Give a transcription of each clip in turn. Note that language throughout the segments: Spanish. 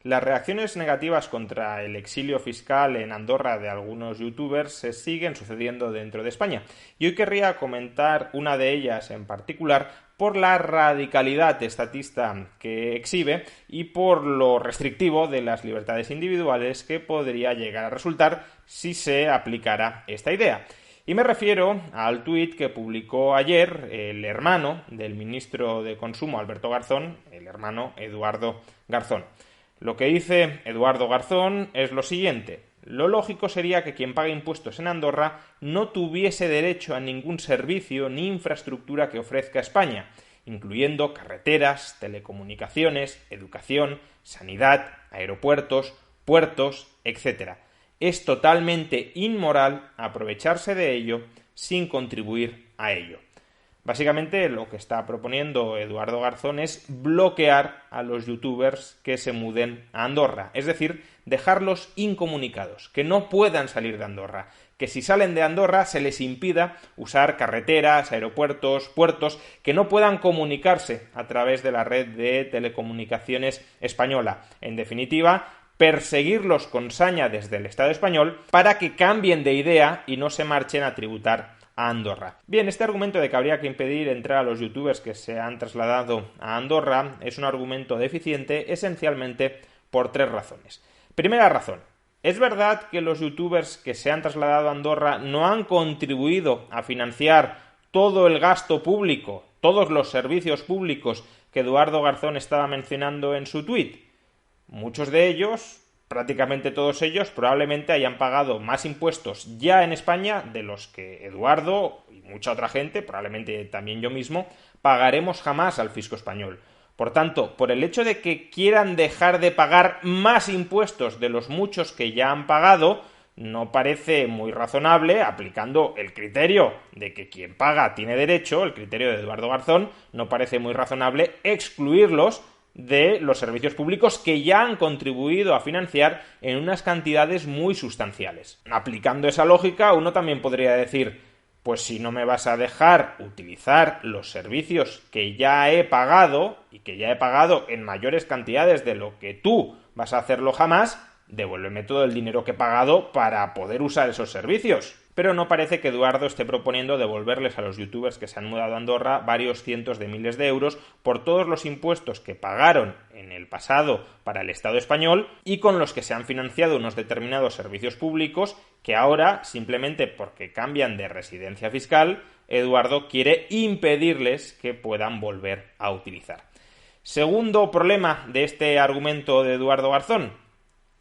Las reacciones negativas contra el exilio fiscal en Andorra de algunos youtubers se siguen sucediendo dentro de España. Y hoy querría comentar una de ellas en particular por la radicalidad estatista que exhibe y por lo restrictivo de las libertades individuales que podría llegar a resultar si se aplicara esta idea. Y me refiero al tuit que publicó ayer el hermano del ministro de Consumo, Alberto Garzón, el hermano Eduardo Garzón. Lo que dice Eduardo Garzón es lo siguiente: lo lógico sería que quien paga impuestos en Andorra no tuviese derecho a ningún servicio ni infraestructura que ofrezca España, incluyendo carreteras, telecomunicaciones, educación, sanidad, aeropuertos, puertos, etc. Es totalmente inmoral aprovecharse de ello sin contribuir a ello. Básicamente lo que está proponiendo Eduardo Garzón es bloquear a los youtubers que se muden a Andorra, es decir, dejarlos incomunicados, que no puedan salir de Andorra, que si salen de Andorra se les impida usar carreteras, aeropuertos, puertos, que no puedan comunicarse a través de la red de telecomunicaciones española. En definitiva, perseguirlos con saña desde el Estado español para que cambien de idea y no se marchen a tributar a Andorra. Bien, este argumento de que habría que impedir entrar a los youtubers que se han trasladado a Andorra es un argumento deficiente esencialmente por tres razones. Primera razón: es verdad que los youtubers que se han trasladado a Andorra no han contribuido a financiar todo el gasto público, todos los servicios públicos que Eduardo Garzón estaba mencionando en su tuit. Muchos de ellos, prácticamente todos ellos, probablemente hayan pagado más impuestos ya en España de los que Eduardo y mucha otra gente, probablemente también yo mismo, pagaremos jamás al fisco español. Por tanto, por el hecho de que quieran dejar de pagar más impuestos de los muchos que ya han pagado, no parece muy razonable, aplicando el criterio de que quien paga tiene derecho, el criterio de Eduardo Garzón, no parece muy razonable excluirlos de los servicios públicos que ya han contribuido a financiar en unas cantidades muy sustanciales. Aplicando esa lógica, uno también podría decir: pues si no me vas a dejar utilizar los servicios que ya he pagado, y que ya he pagado en mayores cantidades de lo que tú vas a hacerlo jamás, devuélveme todo el dinero que he pagado para poder usar esos servicios. Pero no parece que Eduardo esté proponiendo devolverles a los youtubers que se han mudado a Andorra varios cientos de miles de euros por todos los impuestos que pagaron en el pasado para el Estado español y con los que se han financiado unos determinados servicios públicos que ahora, simplemente porque cambian de residencia fiscal, Eduardo quiere impedirles que puedan volver a utilizar. Segundo problema de este argumento de Eduardo Garzón: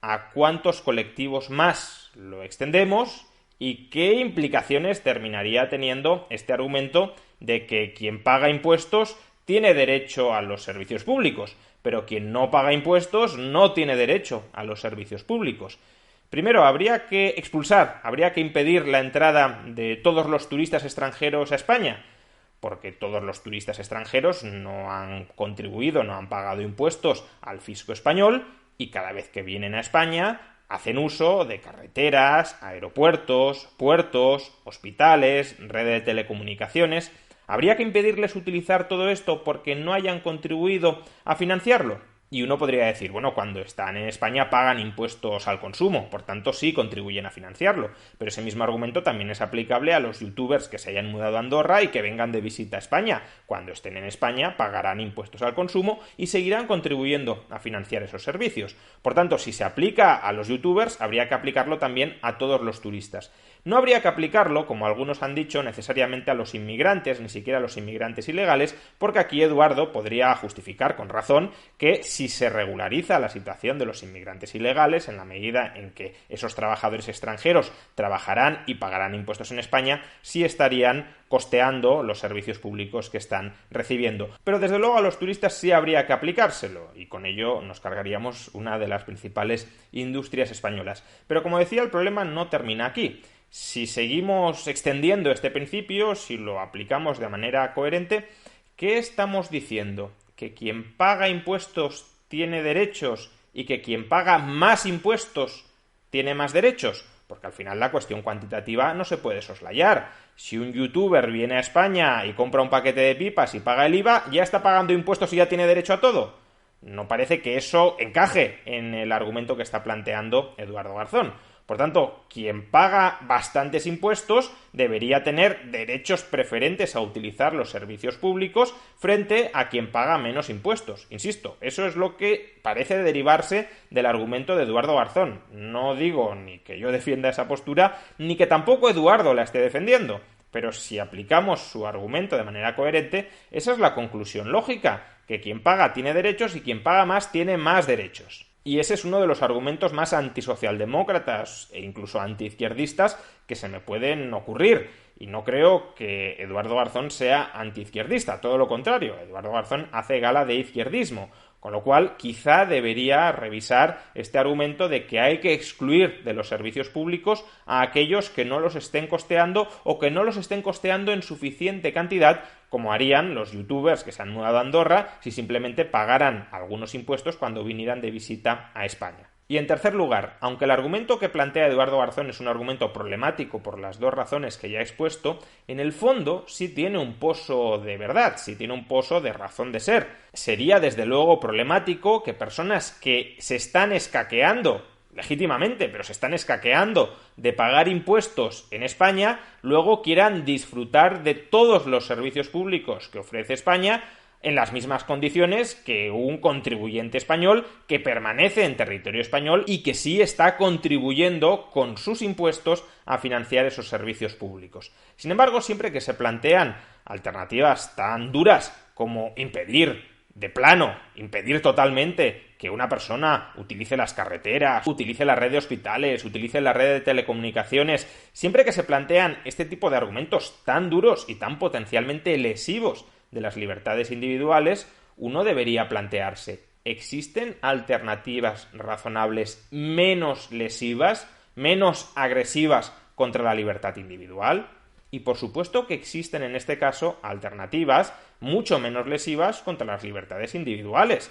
¿a cuántos colectivos más lo extendemos? ¿Y qué implicaciones terminaría teniendo este argumento de que quien paga impuestos tiene derecho a los servicios públicos, pero quien no paga impuestos no tiene derecho a los servicios públicos? Primero, habría que expulsar, habría que impedir la entrada de todos los turistas extranjeros a España, porque todos los turistas extranjeros no han contribuido, no han pagado impuestos al fisco español, y cada vez que vienen a España hacen uso de carreteras, aeropuertos, puertos, hospitales, red de telecomunicaciones. ¿Habría que impedirles utilizar todo esto porque no hayan contribuido a financiarlo? Y uno podría decir, bueno, cuando están en España pagan impuestos al consumo, por tanto sí contribuyen a financiarlo. Pero ese mismo argumento también es aplicable a los youtubers que se hayan mudado a Andorra y que vengan de visita a España. Cuando estén en España pagarán impuestos al consumo y seguirán contribuyendo a financiar esos servicios. Por tanto, si se aplica a los youtubers, habría que aplicarlo también a todos los turistas. No habría que aplicarlo, como algunos han dicho, necesariamente a los inmigrantes, ni siquiera a los inmigrantes ilegales, porque aquí Eduardo podría justificar con razón que si se regulariza la situación de los inmigrantes ilegales, en la medida en que esos trabajadores extranjeros trabajarán y pagarán impuestos en España, sí estarían costeando los servicios públicos que están recibiendo. Pero desde luego a los turistas sí habría que aplicárselo, y con ello nos cargaríamos una de las principales industrias españolas. Pero como decía, el problema no termina aquí. Si seguimos extendiendo este principio, si lo aplicamos de manera coherente, ¿qué estamos diciendo? ¿Que quien paga impuestos tiene derechos y que quien paga más impuestos tiene más derechos? Porque al final la cuestión cuantitativa no se puede soslayar. Si un youtuber viene a España y compra un paquete de pipas y paga el IVA, ¿ya está pagando impuestos y ya tiene derecho a todo? No parece que eso encaje en el argumento que está planteando Eduardo Garzón. Por tanto, quien paga bastantes impuestos debería tener derechos preferentes a utilizar los servicios públicos frente a quien paga menos impuestos. Insisto, eso es lo que parece derivarse del argumento de Eduardo Garzón. No digo ni que yo defienda esa postura, ni que tampoco Eduardo la esté defendiendo. Pero si aplicamos su argumento de manera coherente, esa es la conclusión lógica, que quien paga tiene derechos y quien paga más tiene más derechos. Y ese es uno de los argumentos más antisocialdemócratas e incluso antiizquierdistas que se me pueden ocurrir. Y no creo que Eduardo Garzón sea antiizquierdista, todo lo contrario. Eduardo Garzón hace gala de izquierdismo, con lo cual quizá debería revisar este argumento de que hay que excluir de los servicios públicos a aquellos que no los estén costeando o que no los estén costeando en suficiente cantidad, como harían los youtubers que se han mudado a Andorra si simplemente pagaran algunos impuestos cuando vinieran de visita a España. Y en tercer lugar, aunque el argumento que plantea Eduardo Garzón es un argumento problemático por las dos razones que ya he expuesto, en el fondo sí tiene un pozo de verdad, sí tiene un pozo de razón de ser. Sería desde luego problemático que personas que se están escaqueando legítimamente, pero se están escaqueando de pagar impuestos en España, luego quieran disfrutar de todos los servicios públicos que ofrece España en las mismas condiciones que un contribuyente español que permanece en territorio español y que sí está contribuyendo con sus impuestos a financiar esos servicios públicos. Sin embargo, siempre que se plantean alternativas tan duras como impedir totalmente que una persona utilice las carreteras, utilice la red de hospitales, utilice la red de telecomunicaciones, siempre que se plantean este tipo de argumentos tan duros y tan potencialmente lesivos de las libertades individuales, uno debería plantearse, ¿existen alternativas razonables menos lesivas, menos agresivas contra la libertad individual? Y por supuesto que existen en este caso alternativas mucho menos lesivas contra las libertades individuales.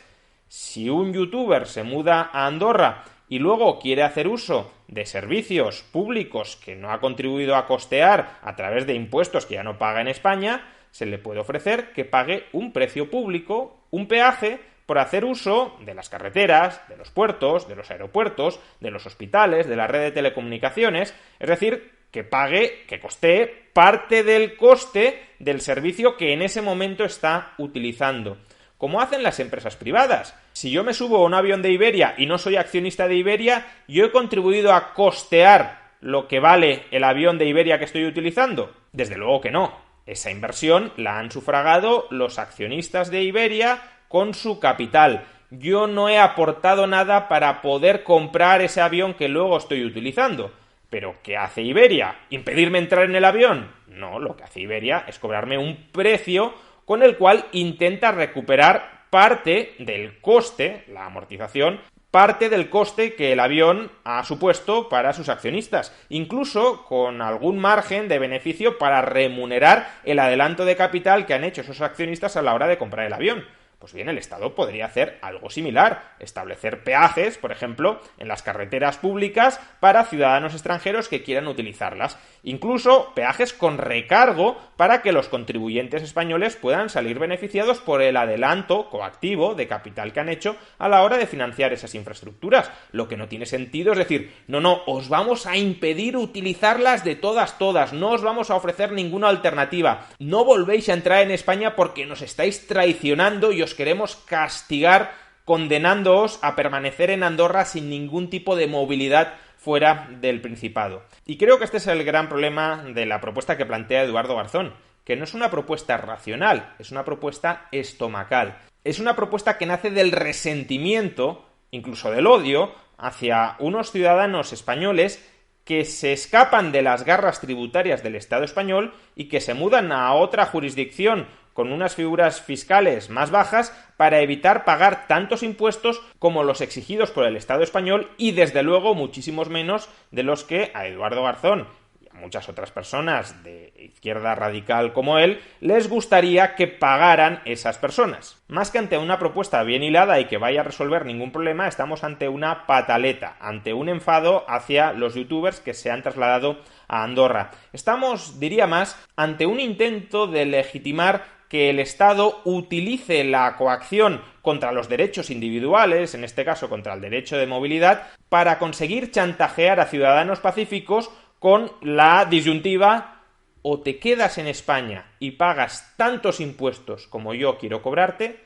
Si un youtuber se muda a Andorra y luego quiere hacer uso de servicios públicos que no ha contribuido a costear a través de impuestos que ya no paga en España, se le puede ofrecer que pague un precio público, un peaje, por hacer uso de las carreteras, de los puertos, de los aeropuertos, de los hospitales, de la red de telecomunicaciones, es decir, que costee parte del coste del servicio que en ese momento está utilizando. Como hacen las empresas privadas. Si yo me subo a un avión de Iberia y no soy accionista de Iberia, ¿yo he contribuido a costear lo que vale el avión de Iberia que estoy utilizando? Desde luego que no. Esa inversión la han sufragado los accionistas de Iberia con su capital. Yo no he aportado nada para poder comprar ese avión que luego estoy utilizando. ¿Pero qué hace Iberia? ¿Impedirme entrar en el avión? No, lo que hace Iberia es cobrarme un precio con el cual intenta recuperar parte del coste, la amortización, parte del coste que el avión ha supuesto para sus accionistas, incluso con algún margen de beneficio para remunerar el adelanto de capital que han hecho esos accionistas a la hora de comprar el avión. Pues bien, el Estado podría hacer algo similar, establecer peajes, por ejemplo, en las carreteras públicas para ciudadanos extranjeros que quieran utilizarlas. Incluso peajes con recargo para que los contribuyentes españoles puedan salir beneficiados por el adelanto coactivo de capital que han hecho a la hora de financiar esas infraestructuras. Lo que no tiene sentido es decir, no, os vamos a impedir utilizarlas de todas, no os vamos a ofrecer ninguna alternativa. No volvéis a entrar en España porque nos estáis traicionando y os queremos castigar condenándoos a permanecer en Andorra sin ningún tipo de movilidad fuera del Principado. Y creo que este es el gran problema de la propuesta que plantea Eduardo Garzón, que no es una propuesta racional, es una propuesta estomacal. Es una propuesta que nace del resentimiento, incluso del odio, hacia unos ciudadanos españoles que se escapan de las garras tributarias del Estado español y que se mudan a otra jurisdicción con unas figuras fiscales más bajas para evitar pagar tantos impuestos como los exigidos por el Estado español y desde luego muchísimos menos de los que a Eduardo Garzón y a muchas otras personas de izquierda radical como él les gustaría que pagaran esas personas. Más que ante una propuesta bien hilada y que vaya a resolver ningún problema, estamos ante una pataleta, ante un enfado hacia los youtubers que se han trasladado a Andorra. Estamos, diría más, ante un intento de legitimar que el Estado utilice la coacción contra los derechos individuales, en este caso contra el derecho de movilidad, para conseguir chantajear a ciudadanos pacíficos con la disyuntiva: o te quedas en España y pagas tantos impuestos como yo quiero cobrarte,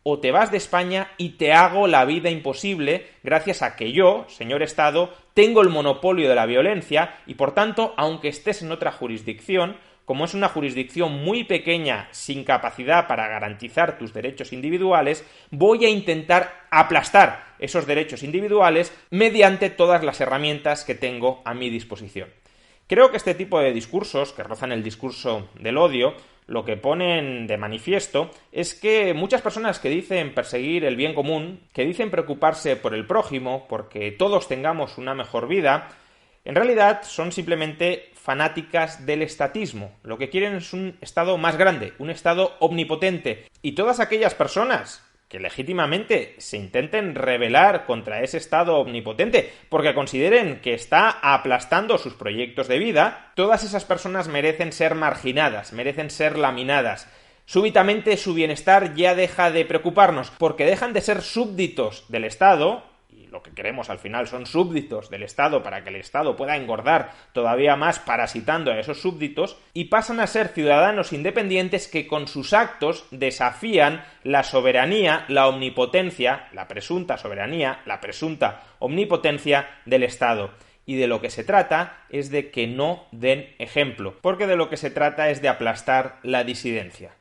o te vas de España y te hago la vida imposible gracias a que yo, señor Estado, tengo el monopolio de la violencia y, por tanto, aunque estés en otra jurisdicción, como es una jurisdicción muy pequeña, sin capacidad para garantizar tus derechos individuales, voy a intentar aplastar esos derechos individuales mediante todas las herramientas que tengo a mi disposición. Creo que este tipo de discursos, que rozan el discurso del odio, lo que ponen de manifiesto es que muchas personas que dicen perseguir el bien común, que dicen preocuparse por el prójimo, porque todos tengamos una mejor vida, en realidad son simplemente fanáticas del estatismo. Lo que quieren es un Estado más grande, un Estado omnipotente. Y todas aquellas personas que legítimamente se intenten rebelar contra ese Estado omnipotente porque consideren que está aplastando sus proyectos de vida, todas esas personas merecen ser marginadas, merecen ser laminadas. Súbitamente su bienestar ya deja de preocuparnos porque dejan de ser súbditos del Estado, y lo que queremos al final son súbditos del Estado para que el Estado pueda engordar todavía más parasitando a esos súbditos, y pasan a ser ciudadanos independientes que con sus actos desafían la soberanía, la omnipotencia, la presunta soberanía, la presunta omnipotencia del Estado. Y de lo que se trata es de que no den ejemplo, porque de lo que se trata es de aplastar la disidencia.